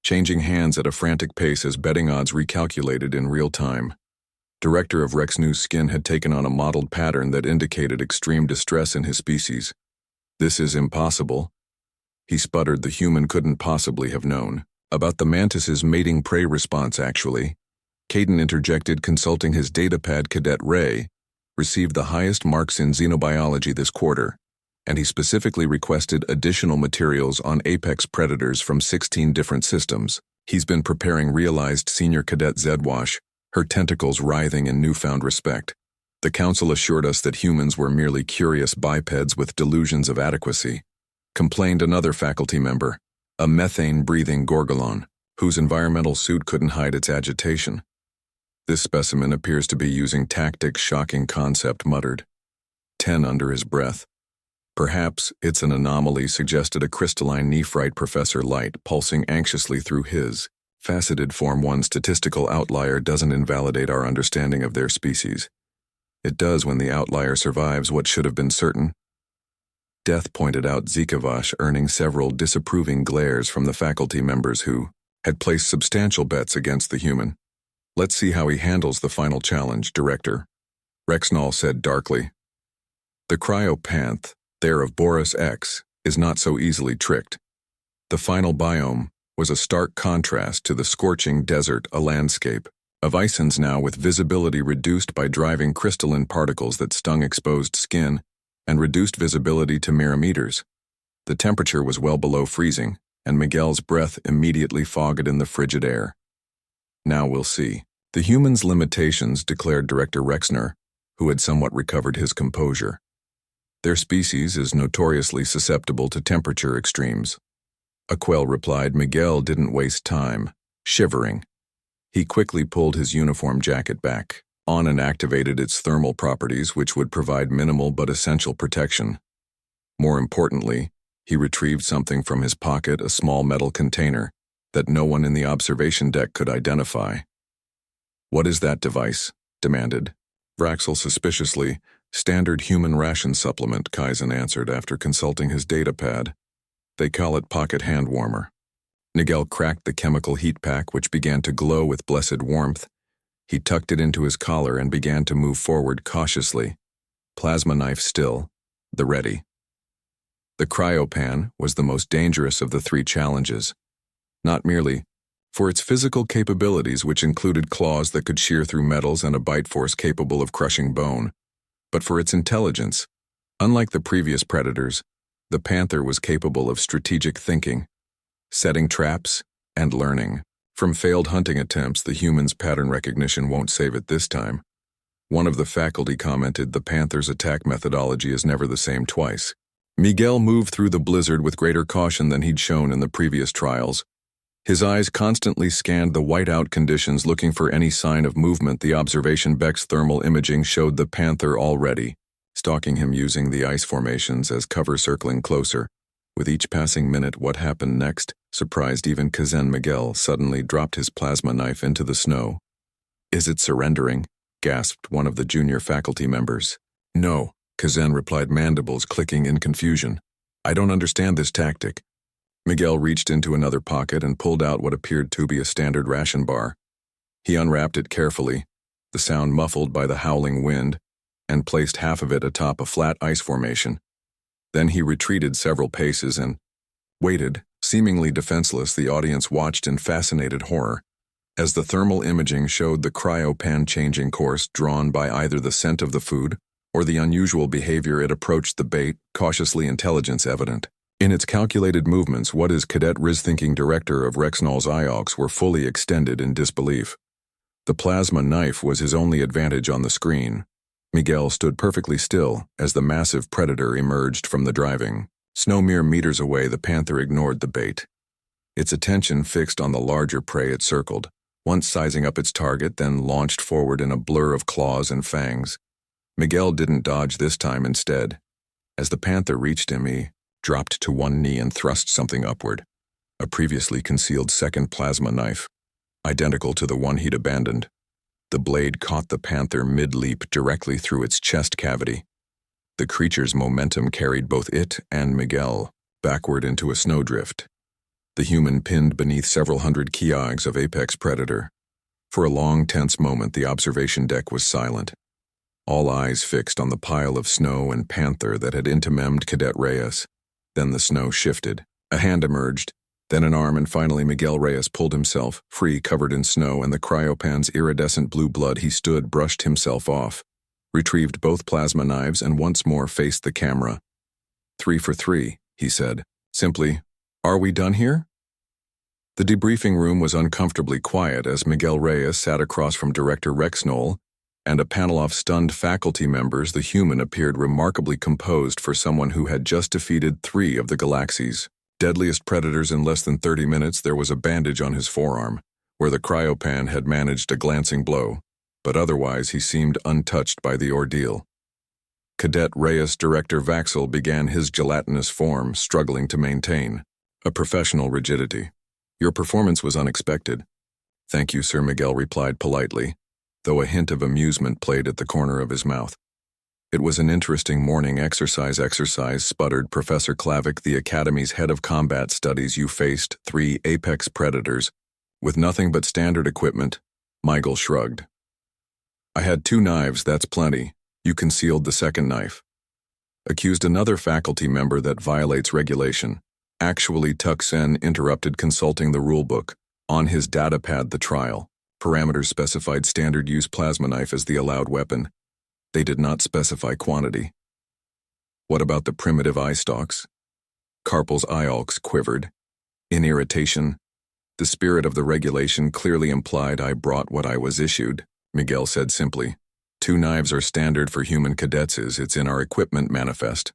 changing hands at a frantic pace as betting odds recalculated in real time. Director of Rexnew's skin had taken on a mottled pattern that indicated extreme distress in his species. "This is impossible," he sputtered. "The human couldn't possibly have known about the mantis's mating prey response, actually." Caden interjected, consulting his datapad. Cadet Ray received the highest marks in xenobiology this quarter, and he specifically requested additional materials on apex predators from 16 different systems. He's been preparing, realized Senior Cadet Zedwash, her tentacles writhing in newfound respect. The council assured us that humans were merely curious bipeds with delusions of adequacy, complained another faculty member, a methane-breathing gorgolon, whose environmental suit couldn't hide its agitation. "This specimen appears to be using tactics. Shocking concept," muttered 10 under his breath. "Perhaps it's an anomaly," suggested a crystalline nephrite. Professor Light, pulsing anxiously through his faceted Form 1 statistical outlier, "doesn't invalidate our understanding of their species. It does when the outlier survives what should have been certain." Death pointed out Zikavash, earning several disapproving glares from the faculty members who had placed substantial bets against the human. "Let's see how he handles the final challenge, Director," Rexnall said darkly. "The cryopanth, there of Boris X, is not so easily tricked." The final biome was a stark contrast to the scorching desert, a landscape of isons now with visibility reduced by driving crystalline particles that stung exposed skin and reduced visibility to micrometers. The temperature was well below freezing, and Miguel's breath immediately fogged in the frigid air. "Now we'll see the human's limitations," declared Director Rexner, who had somewhat recovered his composure. "Their species is notoriously susceptible to temperature extremes." Aquel replied. Miguel didn't waste time, shivering. He quickly pulled his uniform jacket back on and activated its thermal properties, which would provide minimal but essential protection. More importantly, he retrieved something from his pocket, a small metal container that no one in the observation deck could identify. "What is that device?" demanded Vraxel suspiciously. "Standard human ration supplement," Kaizen answered after consulting his datapad. "They call it pocket hand warmer." Miguel cracked the chemical heat pack, which began to glow with blessed warmth. He tucked it into his collar and began to move forward cautiously, plasma knife still, the ready. The cryopan was the most dangerous of the 3 challenges, not merely for its physical capabilities, which included claws that could shear through metals and a bite force capable of crushing bone, but for its intelligence. Unlike the previous predators, the panther was capable of strategic thinking, setting traps, and learning. From failed hunting attempts, the human's pattern recognition won't save it this time. One of the faculty commented, "The panther's attack methodology is never the same twice." Miguel moved through the blizzard with greater caution than he'd shown in the previous trials. His eyes constantly scanned the whiteout conditions, looking for any sign of movement. The observation Beck's thermal imaging showed the panther already stalking him, using the ice formations as cover, circling closer. With each passing minute, what happened next surprised even Kaizen. Miguel suddenly dropped his plasma knife into the snow. "Is it surrendering?" gasped one of the junior faculty members. "No," Kaizen replied, mandibles clicking in confusion. "I don't understand this tactic." Miguel reached into another pocket and pulled out what appeared to be a standard ration bar. He unwrapped it carefully, the sound muffled by the howling wind, and placed half of it atop a flat ice formation. Then he retreated several paces and waited, seemingly defenseless. The audience watched in fascinated horror as the thermal imaging showed the cryopan changing course, drawn by either the scent of the food or the unusual behavior it approached the bait, cautiously, intelligence evident in its calculated movements. What is Cadet Riz, thinking Director of Rexnall's IOX, were fully extended in disbelief. The plasma knife was his only advantage on the screen. Miguel stood perfectly still as the massive predator emerged from the driving snow. Mere meters away, the panther ignored the bait, its attention fixed on the larger prey it circled, once sizing up its target, then launched forward in a blur of claws and fangs. Miguel didn't dodge this time. Instead, as the panther reached him, he dropped to one knee and thrust something upward, a previously concealed second plasma knife, identical to the one he'd abandoned. The blade caught the panther mid-leap, directly through its chest cavity. The creature's momentum carried both it and Miguel backward into a snowdrift. the human pinned beneath several hundred kiogs of apex predator. For a long, tense moment, the observation deck was silent, all eyes fixed on the pile of snow and panther that had intimamed Cadet Reyes. Then the snow shifted. A hand emerged, then an arm, and finally Miguel Reyes pulled himself free, covered in snow and the cryopan's iridescent blue blood. He stood, brushed himself off, retrieved both plasma knives, and once more faced the camera. 3 for 3, he said, simply. Are we done here? The debriefing room was uncomfortably quiet as Miguel Reyes sat across from Director Rex Knoll and a panel of stunned faculty members. The human appeared remarkably composed for someone who had just defeated 3 of the galaxy's deadliest predators in less than 30 minutes. There was a bandage on his forearm, where the cryopan had managed a glancing blow, but otherwise he seemed untouched by the ordeal. Cadet Reyes Director Vaxel began his gelatinous form, struggling to maintain a professional rigidity. Your performance was unexpected. Thank you, Sir. Miguel replied politely, though a hint of amusement played at the corner of his mouth. It was an interesting morning. Exercise, sputtered Professor Klavick, the Academy's head of combat studies. You faced 3 apex predators with nothing but standard equipment. Michael shrugged. I had 2 knives, that's plenty. You concealed the second knife. Accused another faculty member that violates regulation. Actually, Tuxen interrupted, consulting the rulebook. On his datapad, the trial parameters specified standard use plasma knife as the allowed weapon. They did not specify quantity. What about the primitive eye stalks? Carpel's eyealks quivered. In irritation, the spirit of the regulation clearly implied I brought what I was issued, Miguel said simply. 2 knives are standard for human cadets. It's in our equipment manifest.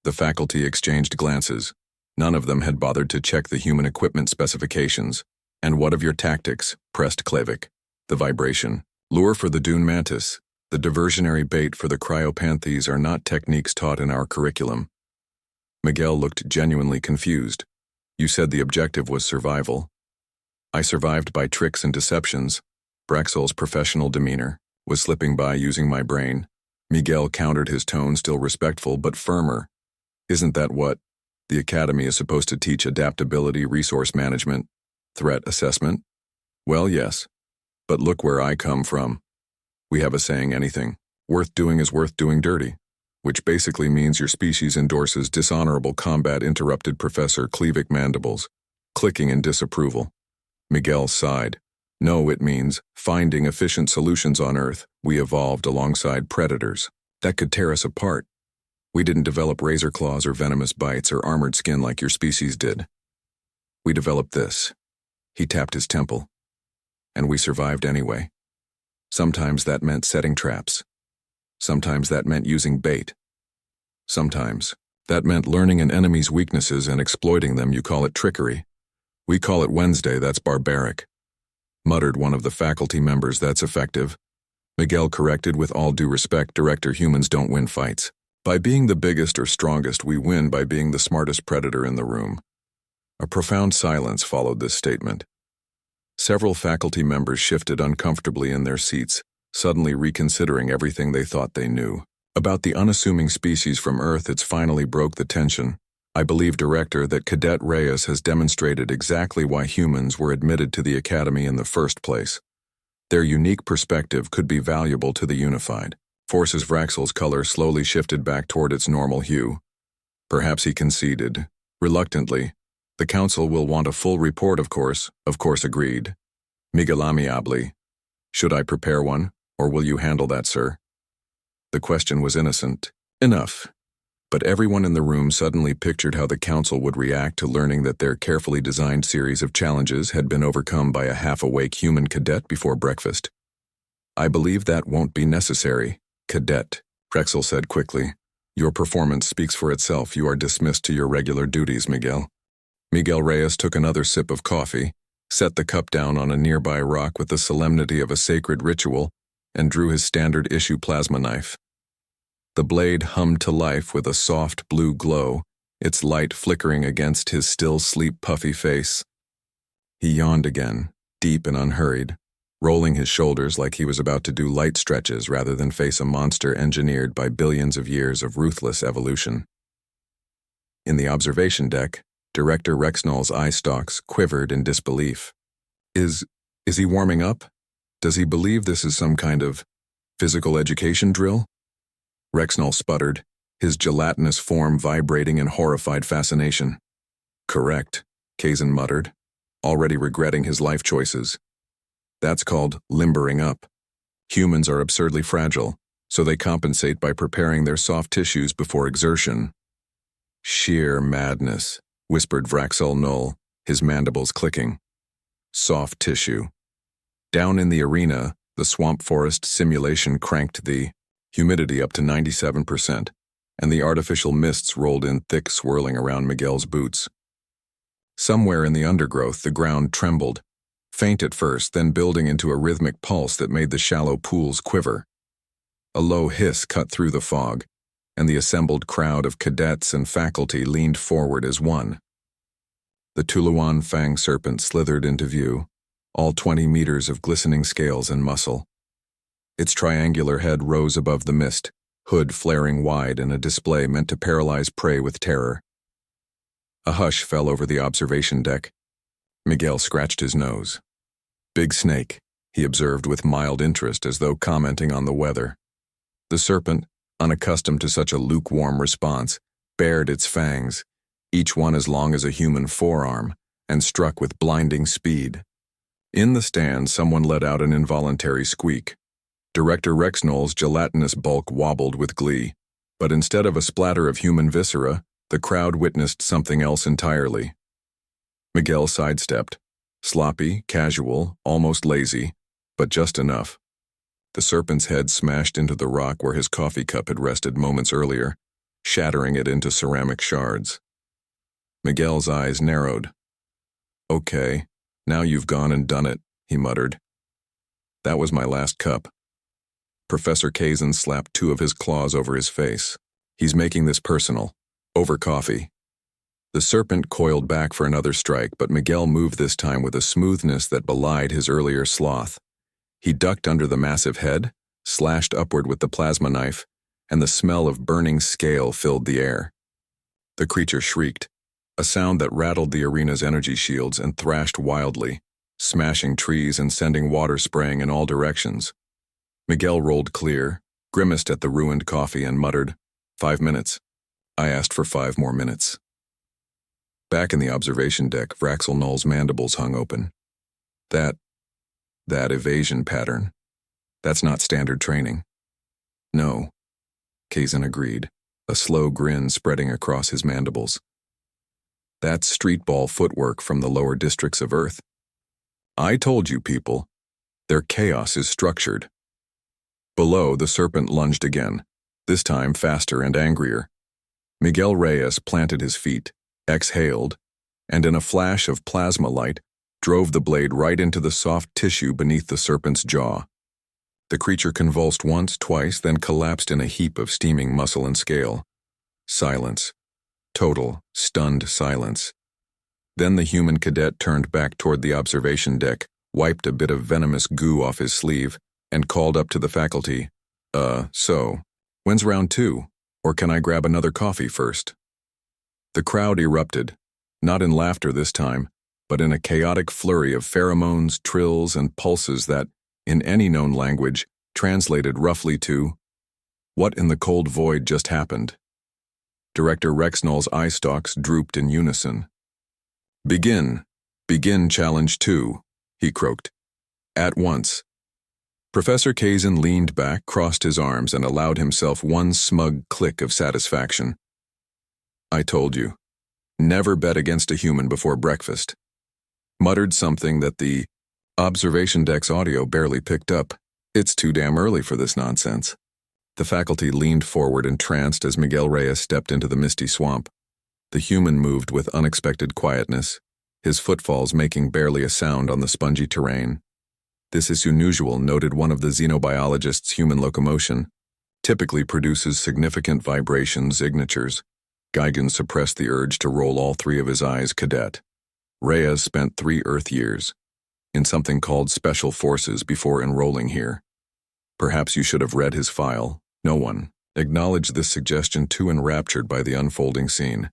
The faculty exchanged glances. None of them had bothered to check the human equipment specifications. And what of your tactics? Pressed Klavick. The vibration lure for the dune mantis, the diversionary bait for the cryopanthes are not techniques taught in our curriculum. Miguel looked genuinely confused. You said the objective was survival. I survived by tricks and deceptions. Braxel's professional demeanor was slipping by, using my brain. Miguel countered, his tone still respectful but firmer. Isn't that what the Academy is supposed to teach? Adaptability, resource management, threat assessment? Well, yes. But look where I come from. We have a saying, anything worth doing is worth doing dirty, which basically means your species endorses dishonorable combat. Interrupted Professor Klavick, mandibles clicking in disapproval. Miguel sighed. No, it means finding efficient solutions on Earth. We evolved alongside predators that could tear us apart. We didn't develop razor claws or venomous bites or armored skin like your species did. We developed this. He tapped his temple. And we survived anyway. Sometimes that meant setting traps. Sometimes that meant using bait. Sometimes that meant learning an enemy's weaknesses and exploiting them. You call it trickery. We call it Wednesday. That's barbaric, muttered one of the faculty members. That's effective, Miguel corrected. With all due respect, Director, humans don't win fights by being the biggest or strongest. We win by being the smartest predator in the room. A profound silence followed this statement. Several faculty members shifted uncomfortably in their seats, suddenly reconsidering everything they thought they knew about the unassuming species from Earth. It's finally broke the tension. I believe, Director, that Cadet Reyes has demonstrated exactly why humans were admitted to the Academy in the first place. Their unique perspective could be valuable to the unified forces. Vraxel's color slowly shifted back toward its normal hue. Perhaps he conceded, reluctantly. The Council will want a full report, of course. Agreed. Miguel amiably. Should I prepare one, or will you handle that, sir? The question was innocent enough, but everyone in the room suddenly pictured how the Council would react to learning that their carefully designed series of challenges had been overcome by a half-awake human cadet before breakfast. I believe that won't be necessary, Cadet, Drexel said quickly. Your performance speaks for itself. You are dismissed to your regular duties, Miguel. Miguel Reyes took another sip of coffee, set the cup down on a nearby rock with the solemnity of a sacred ritual, and drew his standard-issue plasma knife. The blade hummed to life with a soft blue glow, its light flickering against his still-sleep puffy face. He yawned again, deep and unhurried, rolling his shoulders like he was about to do light stretches rather than face a monster engineered by billions of years of ruthless evolution. In the observation deck, Director Rexnall's eye stalks quivered in disbelief. Is he warming up? Does he believe this is some kind of physical education drill? Rexnall sputtered, his gelatinous form vibrating in horrified fascination. Correct, Kazan muttered, already regretting his life choices. That's called limbering up. Humans are absurdly fragile, so they compensate by preparing their soft tissues before exertion. Sheer madness, whispered Vraxel Null, his mandibles clicking. Soft tissue. Down in the arena, the swamp forest simulation cranked the humidity up to 97%, and the artificial mists rolled in thick, swirling around Miguel's boots. Somewhere in the undergrowth, the ground trembled, faint at first, then building into a rhythmic pulse that made the shallow pools quiver. A low hiss cut through the fog, and the assembled crowd of cadets and faculty leaned forward as one. The Tuluan fang serpent slithered into view, all 20 meters of glistening scales and muscle. Its triangular head rose above the mist, hood flaring wide in a display meant to paralyze prey with terror. A hush fell over the observation deck. Miguel scratched his nose. Big snake, he observed with mild interest as though commenting on the weather. The serpent, unaccustomed to such a lukewarm response, bared its fangs, each one as long as a human forearm, and struck with blinding speed. In the stand, someone let out an involuntary squeak. Director Rexnall's gelatinous bulk wobbled with glee, but instead of a splatter of human viscera, the crowd witnessed something else entirely. Miguel sidestepped, sloppy, casual, almost lazy, but just enough. The serpent's head smashed into the rock where his coffee cup had rested moments earlier, shattering it into ceramic shards. Miguel's eyes narrowed. Okay, now you've gone and done it, he muttered. That was my last cup. Professor Kazan slapped two of his claws over his face. He's making this personal. Over coffee. The serpent coiled back for another strike, but Miguel moved this time with a smoothness that belied his earlier sloth. He ducked under the massive head, slashed upward with the plasma knife, and the smell of burning scale filled the air. The creature shrieked, a sound that rattled the arena's energy shields and thrashed wildly, smashing trees and sending water spraying in all directions. Miguel rolled clear, grimaced at the ruined coffee and muttered, 5 minutes. I asked for 5 more minutes. Back in the observation deck, Vraxel Null's mandibles hung open. That evasion pattern. That's not standard training. No, Kazan agreed, a slow grin spreading across his mandibles. That's streetball footwork from the lower districts of Earth. I told you, people, their chaos is structured. Below, the serpent lunged again, this time faster and angrier. Miguel Reyes planted his feet, exhaled, and in a flash of plasma light, drove the blade right into the soft tissue beneath the serpent's jaw. The creature convulsed once, twice, then collapsed in a heap of steaming muscle and scale. Silence. Total, stunned silence. Then the human cadet turned back toward the observation deck, wiped a bit of venomous goo off his sleeve, and called up to the faculty, so, when's round 2? Or can I grab another coffee first? The crowd erupted, not in laughter this time, but in a chaotic flurry of pheromones, trills, and pulses that, in any known language, translated roughly to, what in the cold void just happened? Director Rexnall's eye stalks drooped in unison. Begin challenge 2, he croaked. At once. Professor Kazan leaned back, crossed his arms, and allowed himself one smug click of satisfaction. I told you. Never bet against a human before breakfast. Muttered something that the observation deck's audio barely picked up. It's too damn early for this nonsense. The faculty leaned forward entranced as Miguel Reyes stepped into the misty swamp. The human moved with unexpected quietness, his footfalls making barely a sound on the spongy terrain. This is unusual, noted one of the xenobiologists. Human locomotion typically produces significant vibration signatures. Geigen suppressed the urge to roll all 3 of his eyes. Cadet Reyes spent 3 Earth years in something called Special Forces before enrolling here. Perhaps you should have read his file. No one acknowledged this suggestion, too enraptured by the unfolding scene.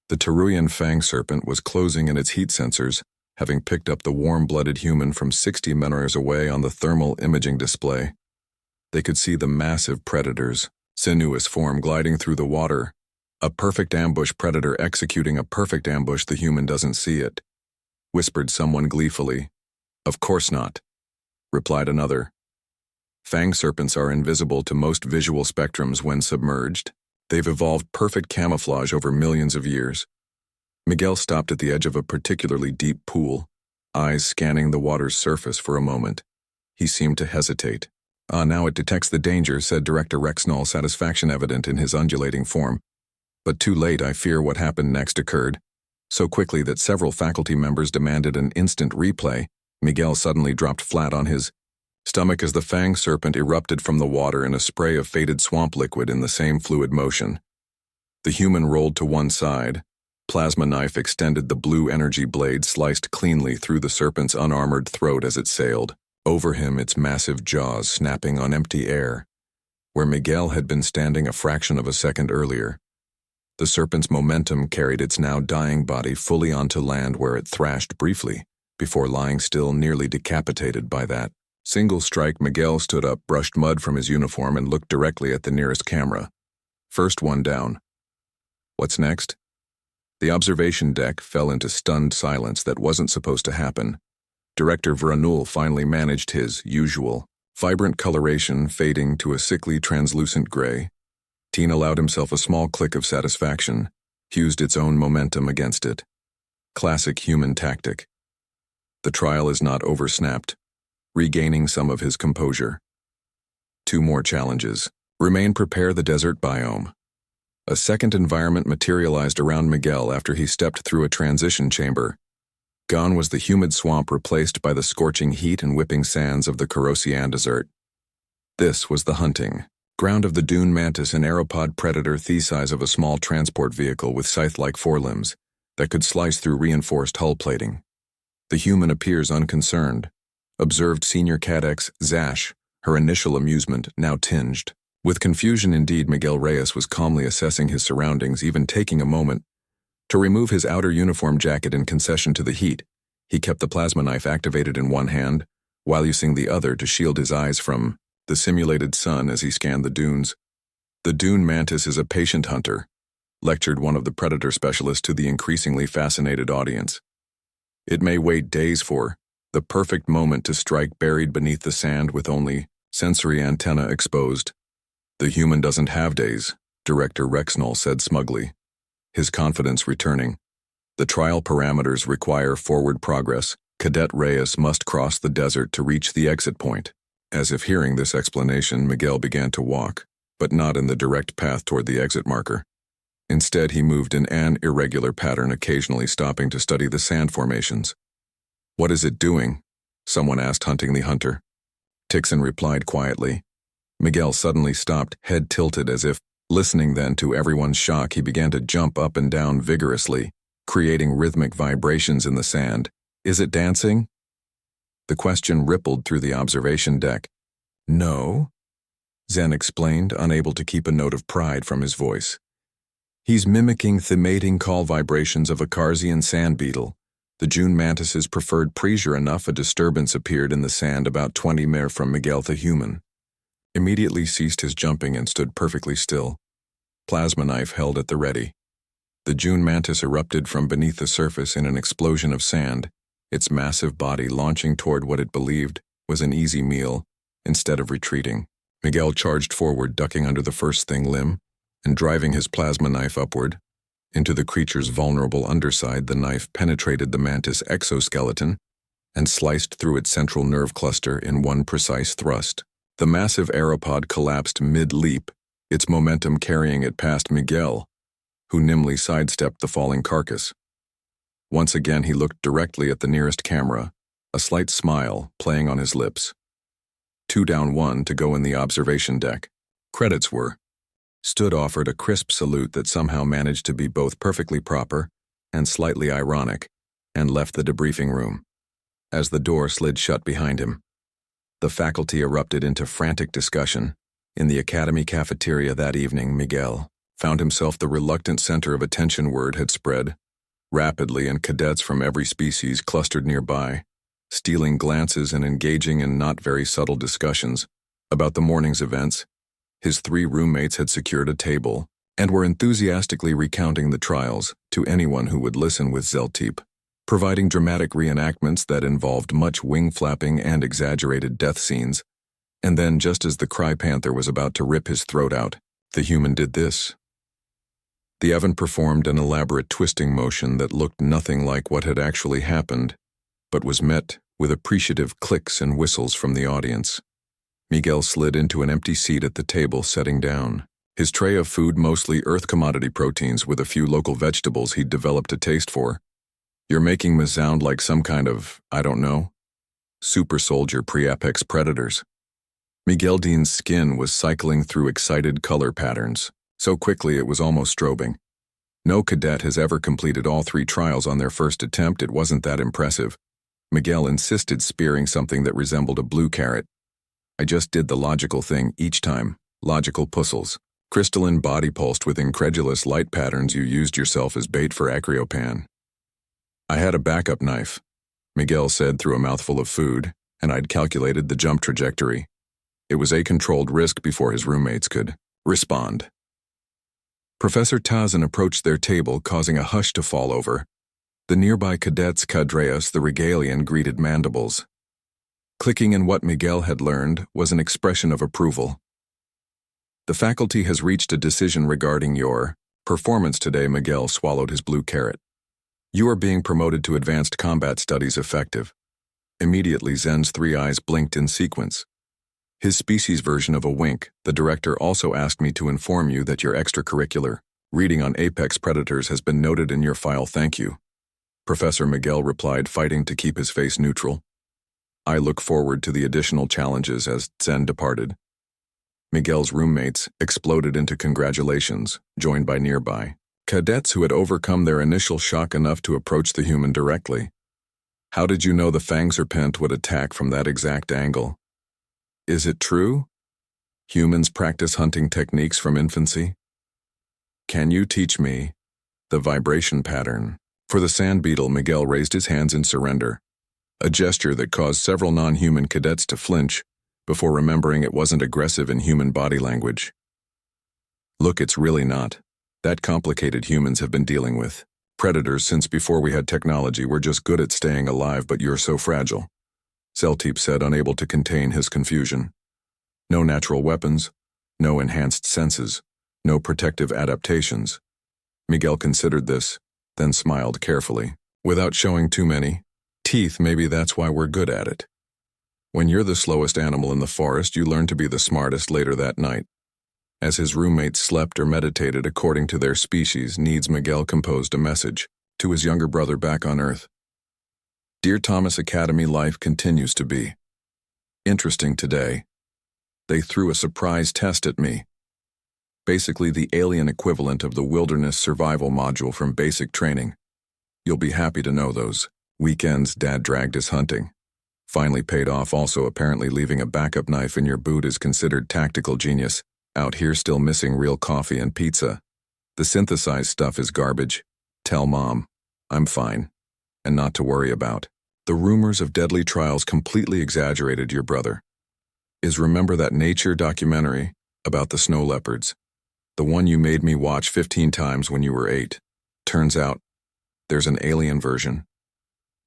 The Teruyan fang serpent was closing in its heat sensors, having picked up the warm-blooded human from 60 meters away on the thermal imaging display. They could see the massive predator's sinuous form gliding through the water. A perfect ambush predator executing a perfect ambush. The human doesn't see it, whispered someone gleefully. Of course not, replied another. Fang serpents are invisible to most visual spectrums when submerged. They've evolved perfect camouflage over millions of years. Miguel stopped at the edge of a particularly deep pool, eyes scanning the water's surface for a moment. He seemed to hesitate. Now it detects the danger, said Director Rexnall, satisfaction evident in his undulating form. But too late. I fear what happened next occurred so quickly that several faculty members demanded an instant replay. Miguel suddenly dropped flat on his stomach as the fang serpent erupted from the water in a spray of faded swamp liquid in the same fluid motion. The human rolled to one side. Plasma knife extended, the blue energy blade sliced cleanly through the serpent's unarmored throat as it sailed over him, its massive jaws snapping on empty air, where Miguel had been standing a fraction of a second earlier. The serpent's momentum carried its now dying body fully onto land, where it thrashed briefly, before lying still, nearly decapitated by that single strike. Miguel stood up, brushed mud from his uniform, and looked directly at the nearest camera. First one down. What's next? The observation deck fell into stunned silence that wasn't supposed to happen. Director Vranul finally managed his usual vibrant coloration fading to a sickly translucent gray. Teen allowed himself a small click of satisfaction, fused its own momentum against it. Classic human tactic. The trial is not over, snapped, regaining some of his composure. 2 more challenges. Remain, prepare the desert biome. A second environment materialized around Miguel after he stepped through a transition chamber. Gone was the humid swamp, replaced by the scorching heat and whipping sands of the Corosian Desert. This was the hunting ground of the dune mantis, an aeropod predator the size of a small transport vehicle with scythe-like forelimbs that could slice through reinforced hull plating. The human appears unconcerned, observed Senior Cadet Zash, her initial amusement now tinged with confusion. Indeed, Miguel Reyes was calmly assessing his surroundings, even taking a moment to remove his outer uniform jacket in concession to the heat. He kept the plasma knife activated in one hand, while using the other to shield his eyes from the simulated sun as he scanned the dunes. The dune mantis is a patient hunter, lectured one of the predator specialists to the increasingly fascinated audience. It may wait days for the perfect moment to strike, buried beneath the sand with only sensory antenna exposed. The human doesn't have days, Director Rexnall said smugly, his confidence returning. The trial parameters require forward progress. Cadet Reyes must cross the desert to reach the exit point. As if hearing this explanation, Miguel began to walk, but not in the direct path toward the exit marker. Instead, he moved in an irregular pattern, occasionally stopping to study the sand formations. What is it doing? Someone asked, hunting the hunter. Tixon replied quietly. Miguel suddenly stopped, head tilted as if listening. Then, to everyone's shock, he began to jump up and down vigorously, creating rhythmic vibrations in the sand. Is it dancing? The question rippled through the observation deck. No, Zen explained, unable to keep a note of pride from his voice. He's mimicking the mating call vibrations of a Carzian sand beetle. The June mantis's preferred pressure. Enough, a disturbance appeared in the sand about 20 meters from Miguel. The human immediately ceased his jumping and stood perfectly still, plasma knife held at the ready. The June mantis erupted from beneath the surface in an explosion of sand, its massive body launching toward what it believed was an easy meal instead of retreating. Miguel charged forward, ducking under the first thing limb and driving his plasma knife upward. Into the creature's vulnerable underside, the knife penetrated the mantis exoskeleton and sliced through its central nerve cluster in one precise thrust. The massive aeropod collapsed mid-leap, its momentum carrying it past Miguel, who nimbly sidestepped the falling carcass. Once again he looked directly at the nearest camera, a slight smile playing on his lips. 2 down, 1 to go in the observation deck. Credits were. Stood offered a crisp salute that somehow managed to be both perfectly proper and slightly ironic, and left the debriefing room. As the door slid shut behind him, the faculty erupted into frantic discussion. In the academy cafeteria that evening, Miguel found himself the reluctant center of attention. Word had spread rapidly, and cadets from every species clustered nearby, stealing glances and engaging in not very subtle discussions about the morning's events. His 3 roommates had secured a table and were enthusiastically recounting the trials to anyone who would listen with Zelteep, providing dramatic reenactments that involved much wing flapping and exaggerated death scenes. And then, just as the Cry Panther was about to rip his throat out, the human did this. The Evan performed an elaborate twisting motion that looked nothing like what had actually happened, but was met with appreciative clicks and whistles from the audience. Miguel slid into an empty seat at the table, sitting down. His tray of food, mostly earth commodity proteins with a few local vegetables he'd developed a taste for. You're making me sound like some kind of, I don't know, super soldier pre-apex predators. Miguel Dean's skin was cycling through excited color patterns, so quickly it was almost strobing. No cadet has ever completed all 3 trials on their first attempt. It wasn't that impressive. Miguel insisted, spearing something that resembled a blue carrot. I just did the logical thing each time. Logical puzzles. Crystalline body pulsed with incredulous light patterns. You used yourself as bait for Acryopan. I had a backup knife, Miguel said through a mouthful of food, and I'd calculated the jump trajectory. It was a controlled risk before his roommates could respond. Professor Tazan approached their table, causing a hush to fall over. The nearby cadets, Cadreas the Regalian, greeted mandibles. Clicking in what Miguel had learned was an expression of approval. The faculty has reached a decision regarding your performance today. Miguel swallowed his blue carrot. You are being promoted to advanced combat studies effective. Immediately, Zen's 3 eyes blinked in sequence. His species version of a wink. The director also asked me to inform you that your extracurricular reading on apex predators has been noted in your file. Thank you. Professor Miguel replied, fighting to keep his face neutral. I look forward to the additional challenges. As Zen departed, Miguel's roommates exploded into congratulations, joined by nearby cadets who had overcome their initial shock enough to approach the human directly. How did you know the Fang Serpent would attack from that exact angle? Is it true? Humans practice hunting techniques from infancy? Can you teach me the vibration pattern? For the sand beetle, Miguel raised his hands in surrender, a gesture that caused several non-human cadets to flinch before remembering it wasn't aggressive in human body language. Look, it's really not that complicated. Humans have been dealing with predators since before we had technology. We're just good at staying alive, but you're so fragile, Zelteep said, unable to contain his confusion. No natural weapons, no enhanced senses, no protective adaptations. Miguel considered this, then smiled carefully, without showing too many teeth. Maybe that's why we're good at it. When you're the slowest animal in the forest, you learn to be the smartest. Later that night, as his roommates slept or meditated according to their species needs, Miguel composed a message to his younger brother back on Earth. Dear Thomas, Academy life continues to be interesting today. They threw a surprise test at me. Basically the alien equivalent of the wilderness survival module from basic training. You'll be happy to know those weekends Dad dragged us hunting finally paid off. Also, apparently leaving a backup knife in your boot is considered tactical genius. Out here still missing real coffee and pizza. The synthesized stuff is garbage. Tell Mom I'm fine and not to worry about. The rumors of deadly trials completely exaggerated. Your brother is remember that nature documentary about the snow leopards? The one you made me watch 15 times when you were 8. Turns out there's an alien version,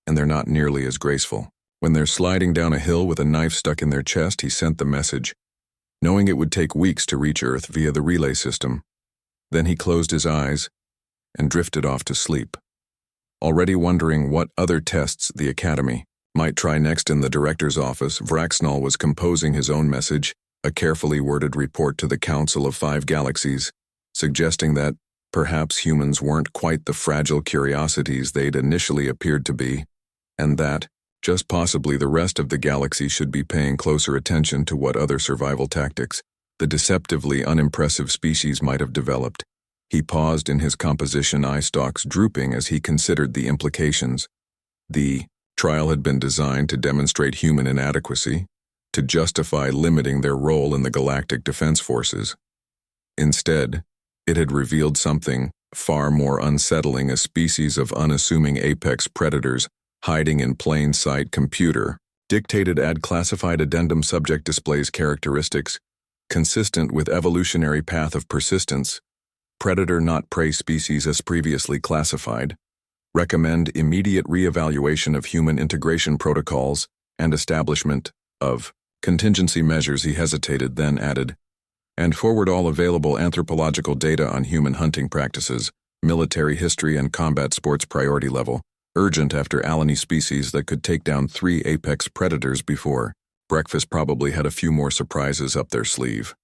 and they're not nearly as graceful. When they're sliding down a hill with a knife stuck in their chest, he sent the message, knowing it would take weeks to reach Earth via the relay system. Then he closed his eyes and drifted off to sleep. Already wondering what other tests the Academy might try next in the director's office, Vraxnall was composing his own message, a carefully worded report to the Council of 5 Galaxies, suggesting that perhaps humans weren't quite the fragile curiosities they'd initially appeared to be, and that, just possibly, the rest of the galaxy should be paying closer attention to what other survival tactics the deceptively unimpressive species might have developed. He paused in his composition, eye stalks drooping as he considered the implications. The trial had been designed to demonstrate human inadequacy, to justify limiting their role in the galactic defense forces. Instead, It had revealed something far more unsettling: a species of unassuming apex predators hiding in plain sight. Computer dictated add classified addendum subject displays characteristics consistent with evolutionary path of persistence. Predator not prey species as previously classified. Recommend immediate reevaluation of human integration protocols and establishment of contingency measures. He hesitated, then added, and forward all available anthropological data on human hunting practices, military history, and combat sports priority level. Urgent after Alani species that could take down 3 apex predators before breakfast probably had a few more surprises up their sleeve.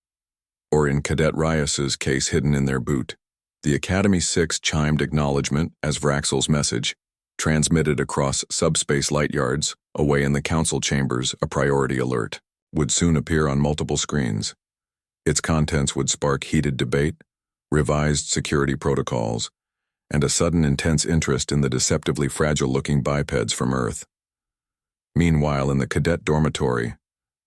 Or in Cadet Rias's case, hidden in their boot. The Academy 6 chimed acknowledgement as Vraxel's message, transmitted across subspace light yards, away in the council chambers. A priority alert would soon appear on multiple screens. Its contents would spark heated debate, revised security protocols, and a sudden intense interest in the deceptively fragile-looking bipeds from Earth. Meanwhile, in the cadet dormitory,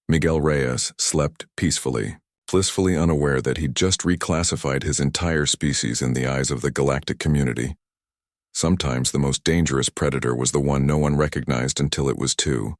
Miguel Reyes slept peacefully, blissfully unaware that he'd just reclassified his entire species in the eyes of the galactic community. Sometimes the most dangerous predator was the one no one recognized until it was too